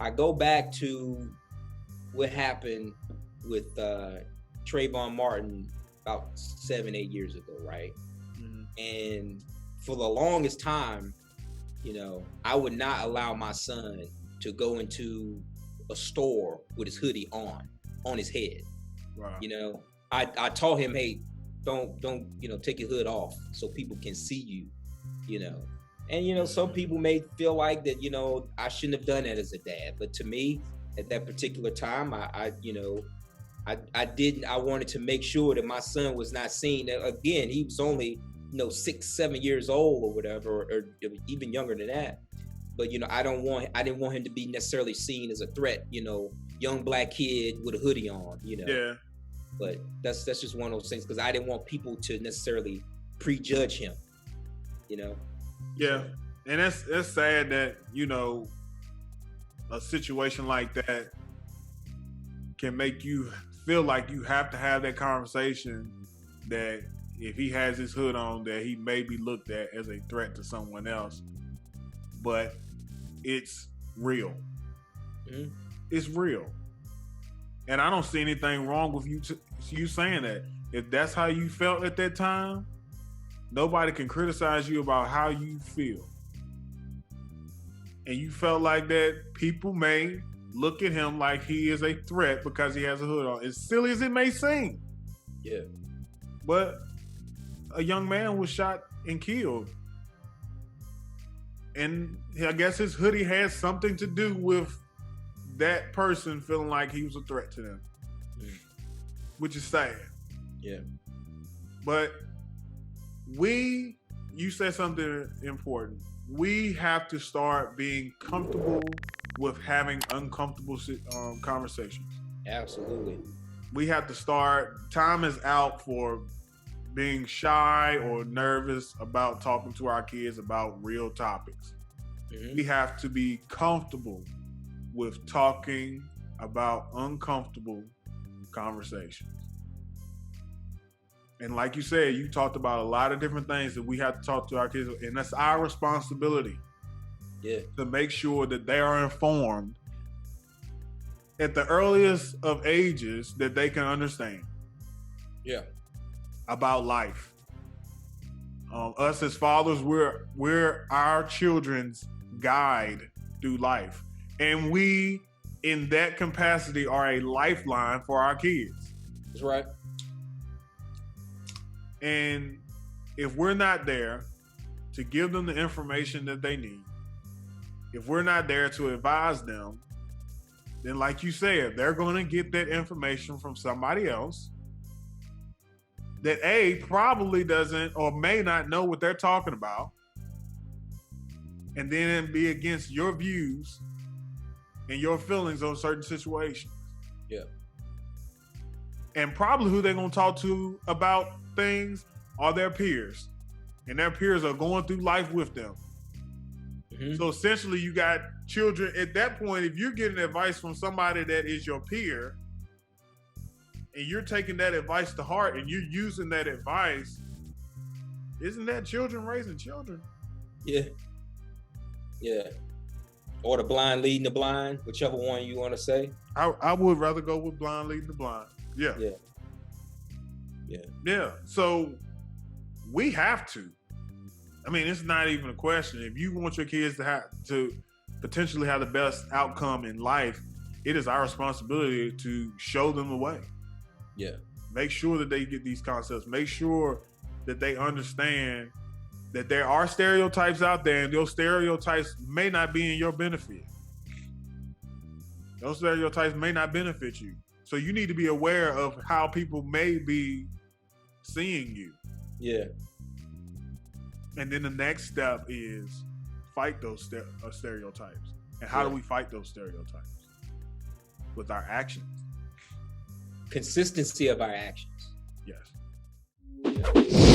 I go back to what happened with Trayvon Martin about 7-8 years ago, right? Mm-hmm. And for the longest time, I would not allow my son to go into a store with his hoodie on his head. Right. I taught him, hey, don't take your hood off so people can see you, And some people may feel like that, I shouldn't have done that as a dad. But to me, at that particular time, I wanted to make sure that my son was not seen. Again, he was only 6-7 years old or whatever, or even younger than that. But I didn't want him to be necessarily seen as a threat. Young black kid with a hoodie on. Yeah. But that's just one of those things, because I didn't want people to necessarily prejudge him. Yeah, and that's sad that a situation like that can make you feel like you have to have that conversation, that if he has his hood on, that he may be looked at as a threat to someone else. But it's real. Mm-hmm. It's real. And I don't see anything wrong with you saying that. If that's how you felt at that time, nobody can criticize you about how you feel. And you felt like that, people may look at him like he is a threat because he has a hood on. As silly as it may seem. Yeah. But a young man was shot and killed. And I guess his hoodie had something to do with that person feeling like he was a threat to them. Which is sad. Yeah. But you said something important. We have to start being comfortable with having uncomfortable conversations. Absolutely. We have to start, time is out for being shy or nervous about talking to our kids about real topics. Mm-hmm. We have to be comfortable with talking about uncomfortable conversations. And like you said, you talked about a lot of different things that we have to talk to our kids, and that's our responsibility. Yeah. To make sure that they are informed at the earliest of ages that they can understand. Yeah. About life. Us as fathers, we're our children's guide through life. And we, in that capacity, are a lifeline for our kids. That's right. And if we're not there to give them the information that they need, if we're not there to advise them, then like you said, they're going to get that information from somebody else that probably doesn't or may not know what they're talking about, and then be against your views and your feelings on certain situations. Yeah. And probably who they're going to talk to about things are their peers. And their peers are going through life with them. Mm-hmm. So essentially you got children. At that point, if you're getting advice from somebody that is your peer, and you're taking that advice to heart and you're using that advice, isn't that children raising children? Yeah. Yeah. Or the blind leading the blind, whichever one you want to say. I would rather go with blind leading the blind. Yeah. Yeah. Yeah. Yeah. So we have to. I mean, it's not even a question. If you want your kids to potentially have the best outcome in life, it is our responsibility to show them the way. Yeah. Make sure that they get these concepts. Make sure that they understand that there are stereotypes out there, and those stereotypes may not be in your benefit. Those stereotypes may not benefit you. So you need to be aware of how people may be seeing you. Yeah. And then the next step is fight those stereotypes. And how do we fight those stereotypes? With our actions. Consistency of our actions. Yes. Yeah.